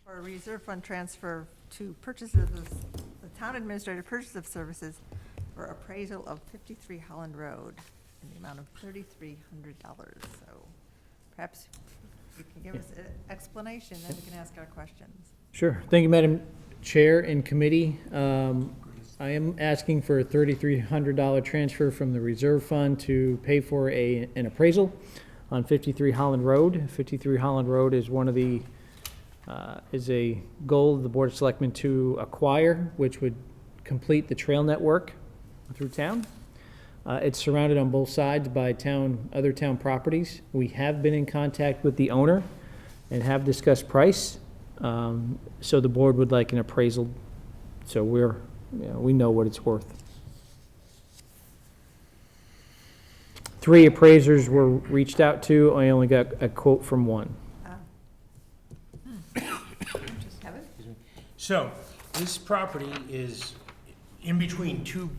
For a reserve fund transfer to purchases, the town administrative purchase of services for appraisal of 53 Holland Road in the amount of $3,300. So perhaps you can give us an explanation, then we can ask our questions. Sure. Thank you, Madam Chair and Committee. I am asking for a $3,300 transfer from the reserve fund to pay for an appraisal on 53 Holland Road. 53 Holland Road is one of the, is a goal of the Board of Selectmen to acquire, which would complete the trail network through town. It's surrounded on both sides by other town properties. We have been in contact with the owner and have discussed price. So the board would like an appraisal, so we know what it's worth. 3 appraisers were reached out to. I only got a quote from one. Kevin? So, this property is in between two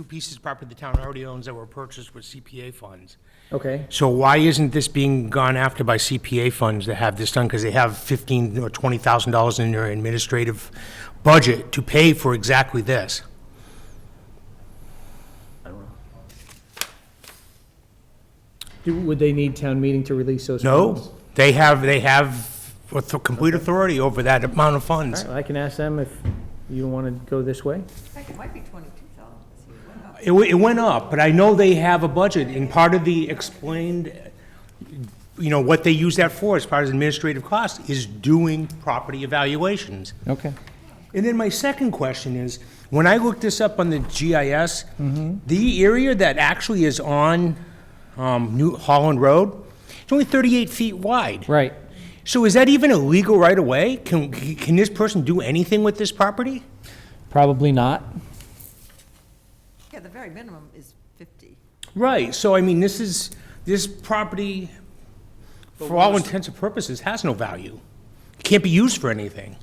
pieces of property the town already owns that were purchased with CPA funds. Okay. So why isn't this being gone after by CPA funds to have this done? Because they have $15,000 or $20,000 in their administrative budget to pay for exactly this. Would they need town meeting to release those funds? No, they have complete authority over that amount of All funds. right, I can ask them if you want to go this way. In fact, it might be 22,000. It went up, but I know they have a budget, and part of the explained, what they use that for as part of administrative cost is doing property evaluations. Okay. And then my second question is, when I looked this up on the GIS, the area that actually is on New Holland Road, it's only 38 feet wide. Right. So is that even a legal right of way? Can this person do anything with this property? Probably not. Yeah, the very minimum is 50. Right, so I mean, this property, for all intents and purposes, has no value. It can't be used for anything.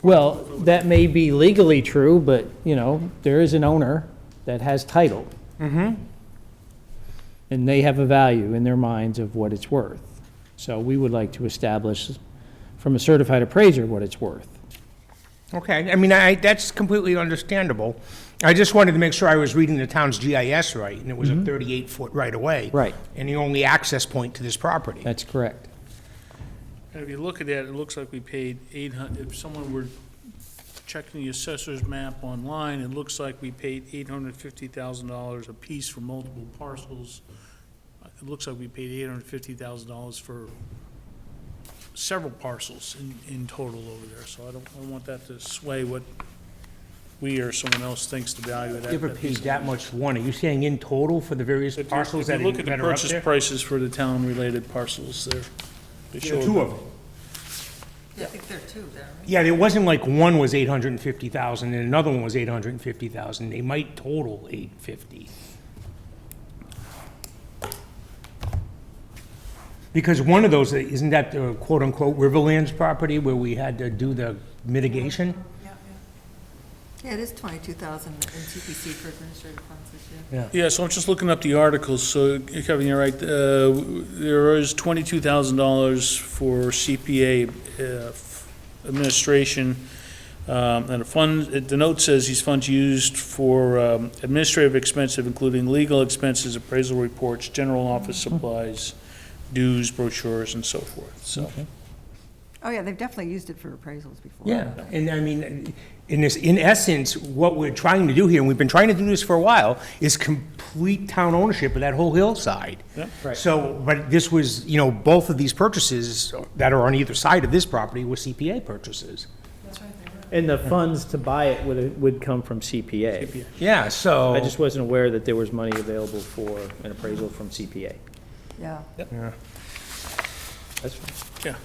Well, that may be legally true, but, there is an owner that has title. And they have a value in their minds of what it's worth. So we would like to establish from a certified appraiser what it's worth. Okay, I mean, that's completely understandable. I just wanted to make sure I was reading the town's GIS right, and it was a 38-foot right-of-way. Right. And the only access point to this property. That's correct. And if you look at that, it looks like we paid if someone were checking the assessor's map online, it looks like we paid $850,000 apiece for multiple parcels. It looks like we paid $850,000 for several parcels in total over there. So I don't want that to sway what we or someone else thinks the value of that. You ever paid that much for one? Are you saying in total for the various parcels that If you look at the are up purchase there? prices for the town-related parcels there, they There show are 2 of them. Yeah, I think there are 2 there, right? Yeah, it wasn't like one was 850,000 and another one was 850,000. They might total 850. Because one of those, isn't that the quote-unquote Riverlands property where we had to do the mitigation? Yeah, it is 22,000 in CPC for administrative funds this year. Yeah, so I'm just looking up the articles, so Kevin, you're right, there is $22,000 for CPA administration, and the note says these funds used for administrative expenses, including legal expenses, appraisal reports, general office supplies, dues, brochures, and so forth, so. Oh, yeah, they've definitely used it for appraisals before. Yeah, and I mean, in essence, what we're trying to do here, and we've been trying to do this for a while, is complete town ownership of that whole hillside. Yeah. Right. So, but this was, both of these purchases that are on either side of this property were CPA purchases. And the funds to buy it would come from CPA. Yeah, so. I just wasn't aware that there was money available for an appraisal from CPA. Yeah. That's fine. Yeah,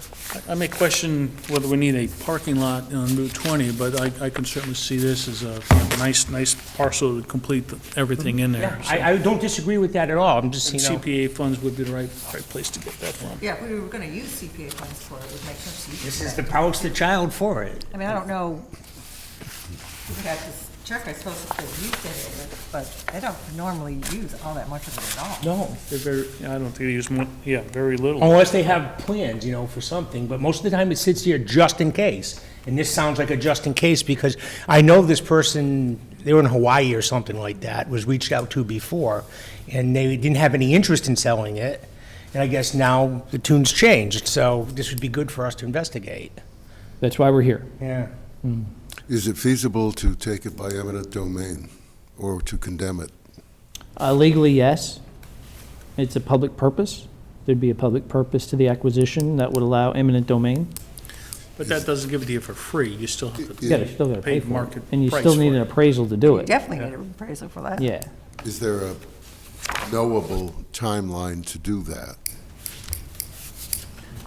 I may question whether we need a parking lot on Route 20, but I can certainly see this as a nice parcel to complete everything in there. So- I don't disagree with that at all. I'm just, And CPA funds would be the right place to get that from. Yeah, if we were going to use CPA funds for it, it would make sense to use this that. is the poster child for it. I mean, I don't know, we would have to check, I suppose, if they used any of it, but they don't normally use all that much of it at all. No. They're very, I don't think they use more, yeah, very little. Unless they have plans, you know, for something, but most of the time it sits here just in case. And this sounds like a just in case, because I know this person, they were in Hawaii or something like that, was reached out to before, and they didn't have any interest in selling it. And I guess now the tune's changed, so this would be good for us to investigate. That's why we're here. Yeah. Is it feasible to take it by eminent domain or to condemn it? Legally, yes. It's a public purpose. There'd be a public purpose to the acquisition that would allow eminent domain. But that doesn't give it to you for free. You still have to Yeah, you still gotta pay pay for it. market And you price still for need an it. appraisal to do it. Definitely need an appraisal for that. Yeah. Is there a knowable timeline to do that?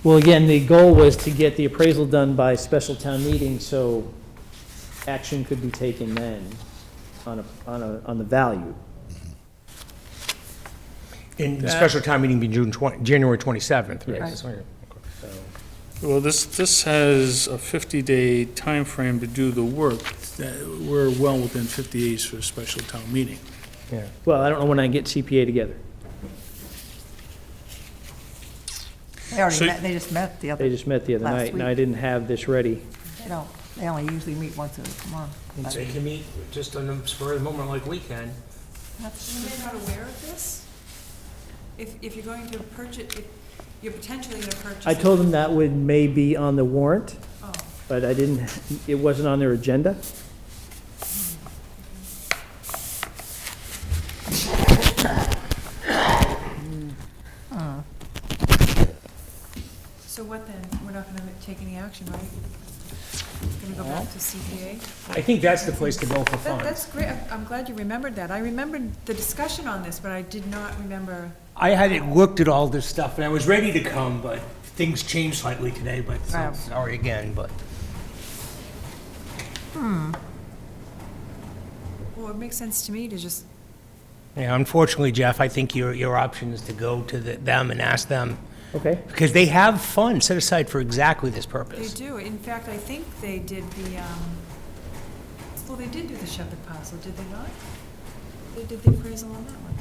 Well, again, the goal was to get the appraisal done by special town meeting, so action could be taken then on the value. And the special town meeting be January 27th, right? Yes. Well, this has a 50-day time frame to do the work. We're well within 50 days for a special town meeting. Yeah. Well, I don't know when I get CPA together. They already So- met, they just met the other. They just met the other Last night, and week. I didn't have this ready. They only usually meet once a month. And so they can meet just on the spur of the moment like we can. You're not aware of this? If you're going to purchase, if you're potentially gonna purchase. I told them that would may be on the warrant, Oh, but I didn't, it wasn't on their agenda. so what then? We're not gonna take any action, right? Gonna go back to CPA? I think that's the place to go for funds. That's great. I'm glad you remembered that. I remembered the discussion on this, but I did not remember. I hadn't looked at all this stuff, and I was ready to come, but things changed slightly today, but Wow. sorry again, but. Well, it makes sense to me to just, Yeah, unfortunately, Jeff, I think your option is to go to them and ask them, Okay. because they have funds set aside for exactly this they purpose. do. In fact, I think they did well, they did do the Shepherd parcel, did they not? They did the appraisal on that one.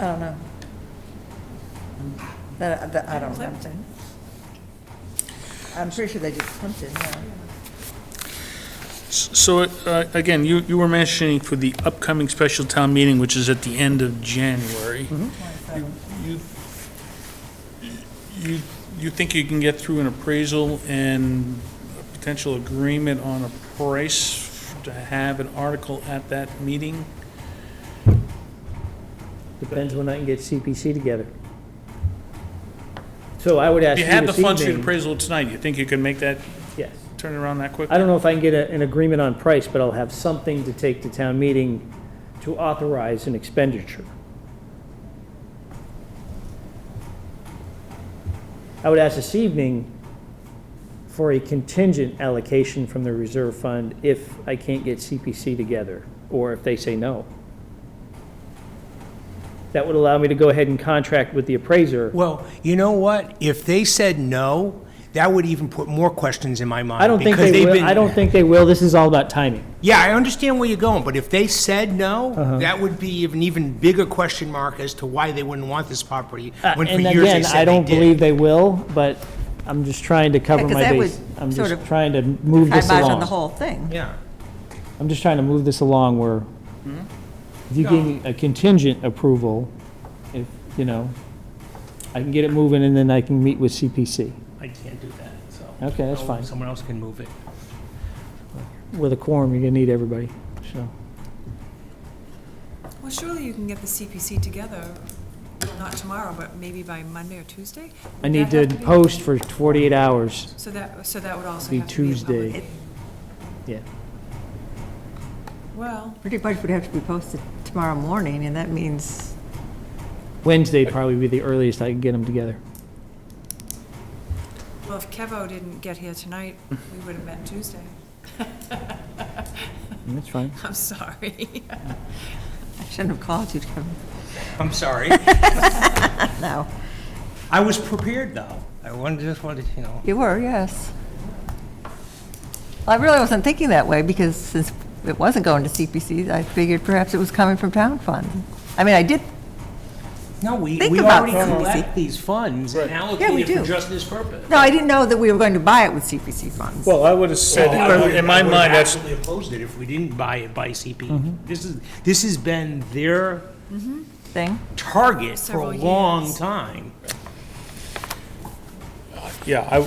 I don't know. I don't know. Plimpton. I'm pretty sure they did Plimpton, yeah. So, again, you were mentioning for the upcoming special town meeting, which is at the end of January. You think you can get through an appraisal and a potential agreement on a price to have an article at that meeting? Depends when I can get CPC together. So I would ask If you you had the this funds for the evening. appraisal tonight, you think you could make that, Yes. turn around that quickly? I don't know if I can get an agreement on price, but I'll have something to take to town meeting to authorize an expenditure. I would ask this evening for a contingent allocation from the reserve fund if I can't get CPC together, or if they say no. That would allow me to go ahead and contract with the appraiser. Well, you know what? If they said no, that would even put more questions in my mind. I don't think because they they've will, been- I don't think they will, this is all about timing. Yeah, I understand where you're going, but if they said no, Uh-huh. that would be an even bigger question mark as to why they wouldn't want this property, when for And years they again, I said they don't did. believe they will, but I'm just trying to cover 'cause my that base. would I'm sort just of trying to move I this imagine the along. whole thing. Yeah. I'm just trying to move this along where, if you give me a contingent approval, if, you know, I can get it moving and then I can meet with CPC. I can't do that, so. Okay, that's Oh, fine. Someone else can move it. With a quorum, you're gonna need everybody, so. Well, surely you can get the CPC together, well, not tomorrow, but maybe by Monday or Tuesday? I Would need that have to be- post for 48 hours. So that would also be have to be a public Tuesday. meeting. Yeah. Well, Pretty much would have to be posted tomorrow morning, and that means, Wednesday'd probably be the earliest I could get them together. well, if Kevo didn't get here tonight, we would have met Tuesday. That's fine. I'm sorry. I shouldn't have called you to come. I'm sorry. No, I was prepared, though. Just wanted, you know. you were, yes. Well, I really wasn't thinking that way, because since it wasn't going to CPC, I figured perhaps it was coming from town fund. I mean, I did, No, we Think about already CPC. collect these funds and allocate we it for do. just this purpose. no, I didn't know that we were going to buy it with CPC funds. Well, I would have said, in my mind, that's, Absolutely opposed it if we didn't buy it by CP. This has been their Thing. target for a Several long years. time. yeah,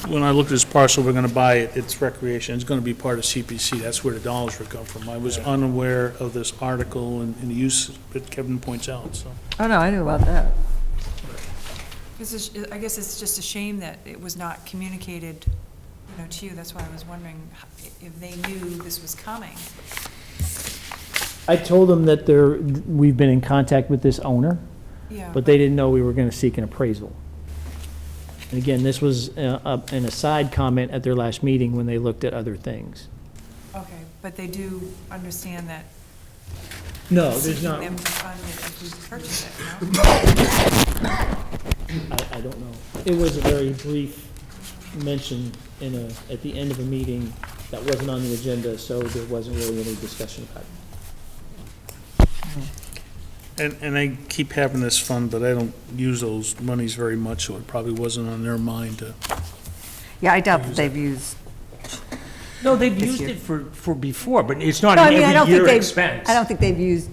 when I looked at this parcel, we're gonna buy it, it's recreation, it's gonna be part of CPC, that's where the dollars would come from. I was unaware of this article and the use that Kevin points out, so. Oh, no, I knew about that. I guess it's just a shame that it was not communicated, to you. That's why I was wondering if they knew this was coming. I told them that we've been in contact with this owner, Yeah. but they didn't know we were gonna seek an appraisal. And again, this was an aside comment at their last meeting when they looked at other things. Okay, but they do understand that No, there's seeking not, them to fund it if we purchase it, no? I don't know. It was a very brief mention at the end of a meeting that wasn't on the agenda, so there wasn't really any discussion about it. And I keep having this fund, but I don't use those monies very much, so it probably wasn't on their mind to. Yeah, I doubt that they've used, No, they've This used year. it for before, but it's not no, I an mean, I don't every think year they've, expense. I don't think they've used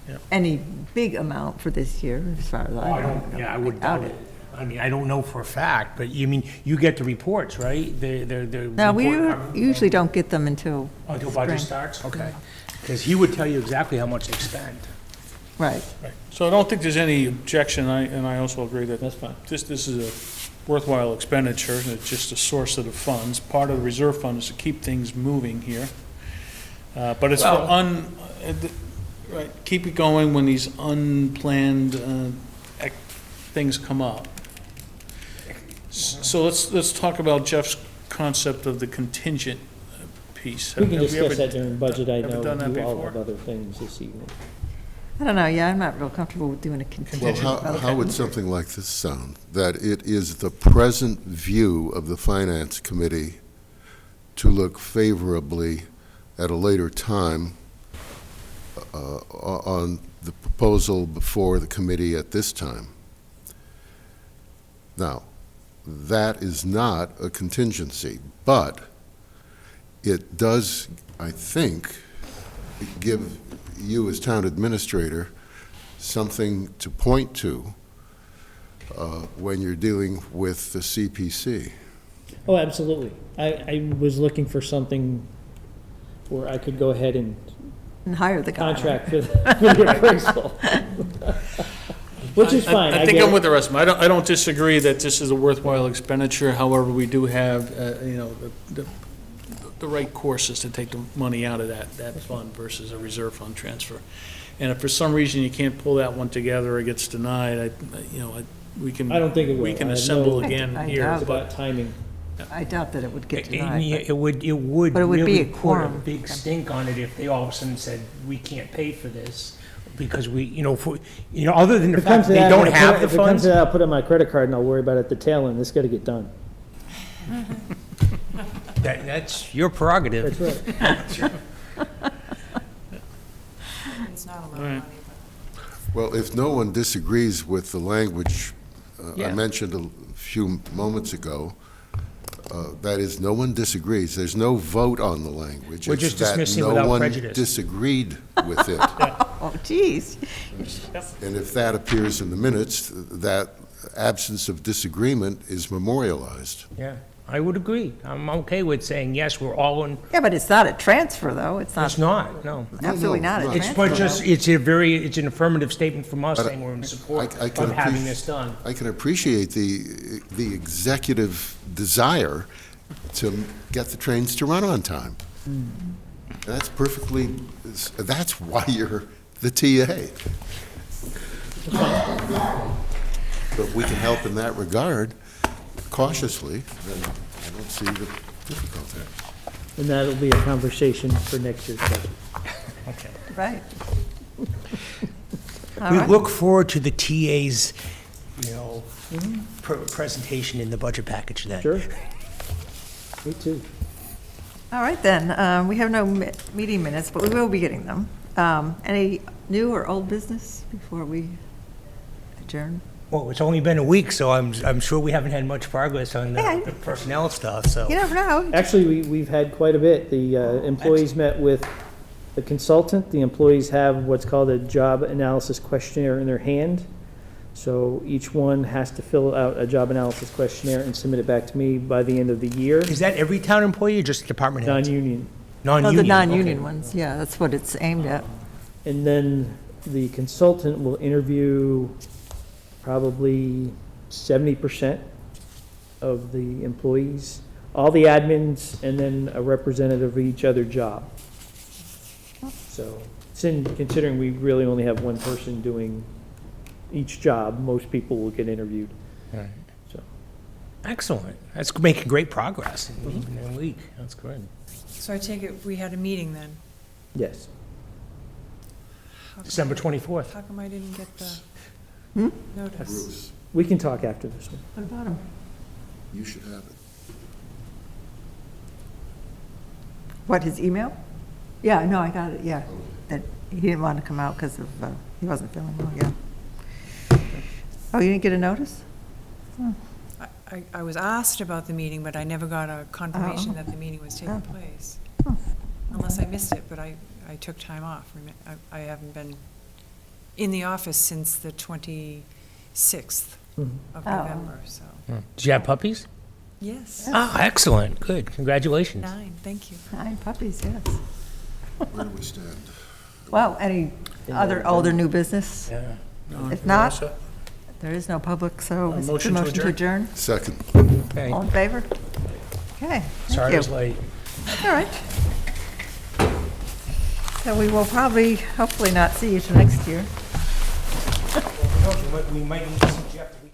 Yeah. any big amount for this year, as far as Oh, I I know. don't, yeah, I would doubt it. I mean, I don't know for a fact, but you mean, you get the reports, right? The No, we report- usually don't get them until, Until budget spring. starts? Okay. Because he would tell you exactly how much they spent. right. So I don't think there's any objection, and I also agree that That's fine. this is a worthwhile expenditure, and it's just a source of the funds. Part of the reserve fund is to keep things moving here. But it's for Well- right, keep it going when these unplanned things come up. So let's talk about Jeff's concept of the contingent piece. We can Have we discuss ever- that during budget. I ever know done that you all before? have other things this evening. I don't know, yeah, I'm not real comfortable with doing a Well, contingent. how would something like this sound? That it is the present view of the Finance Committee to look favorably at a later time on the proposal before the committee at this time. Now, that is not a contingency, but it does, I think, give you as town administrator something to point to when you're dealing with the CPC. Oh, absolutely. I was looking for something where I could go ahead and And hire the guy. contract for the appraisal. Which is fine. I think get I'm it. with the rest of them. I don't disagree that this is a worthwhile expenditure. However, we do have, the right course is to take the money out of that fund versus a reserve fund transfer. And if for some reason you can't pull that one together or it gets denied, we can. I don't think it will. We can I assemble know- again I here, doubt It's it. but about timing. I doubt that it would get It denied. would But it would be really a put a quorum. big stink on it if they all of a sudden said, we can't pay for this, because other than the If it comes fact to they that, don't I'll have put it- the If it comes funds. to that, I'll put it on my credit card and I'll worry about it at the tail end. It's gotta get done. That's your prerogative. That's right. It's not a lot of All right. money, Well, if no one disagrees with the language I Yeah. mentioned a few moments ago, that is, no one disagrees. There's no vote on the language. We're It's just that dismissing without prejudice. No one disagreed with it. Oh, geez. And if that appears in the minutes, that absence of disagreement is memorialized. Yeah, I would agree. I'm okay with saying, yes, we're all in, Yeah, but it's not a transfer, though. It's it's not, not, no. absolutely no, not a no. It's transfer. but just, though. it's an affirmative statement from us But saying we're in support I can of having appreci- this done. I can appreciate the executive desire to get the trains to run on time. That's perfectly, that's why you're the TA. But if we can help in that regard cautiously, then I don't see the difficulty. And that'll be a conversation for next year's budget. Okay. Right. All We right. look forward to the TA's, presentation in the budget package then. Sure. Me too. All right, then, we have no meeting minutes, but we will be getting them. Any new or old business before we adjourn? Well, it's only been a week, so I'm sure we haven't had much progress on Yeah. the personnel stuff, so. You never know. Actually, we've had quite a bit. The employees met with the consultant. The employees have what's called a job analysis questionnaire in their hand. So each one has to fill out a job analysis questionnaire and submit it back to me by the end of the year. Is that every town employee or just department heads? Non-union. Oh, Non-union? the okay. non-union ones, yeah, that's what it's aimed at. And then the consultant will interview probably 70% of the employees, all the admins, and then a representative of each other job. So, considering we really only have one person doing each job, most people will get interviewed. Right. So, Excellent. That's making great progress in a week. That's good. So I take it we had a meeting then? yes. How come- December 24th. How come I didn't get the Hmm? notice? Bruce, We can talk after this one. What about them? you should have it. What, his email? Yeah, no, I got it, yeah. That he didn't want to come out because of, he wasn't feeling well, yeah. Oh, you didn't get a notice? I was asked about the meeting, but I never got a confirmation Oh. that the meeting was taking Oh. place. Oh. Unless I missed it, but I took time off. I haven't been in the office since the 26th Mhm. of Oh. November, so. Did you have puppies? Yes, Ah, excellent. Good. Congratulations. 9, thank you. 9 puppies, yes. Where do we stand? Well, any other older new business? Yeah. No, If we're not- all set. There is no public, so is the motion to motion to adjourn? Second. Okay. All in favor? Okay, Sorry I was thank late. you. All right. So we will probably, hopefully not see you till next year. We might need to see Jeff to go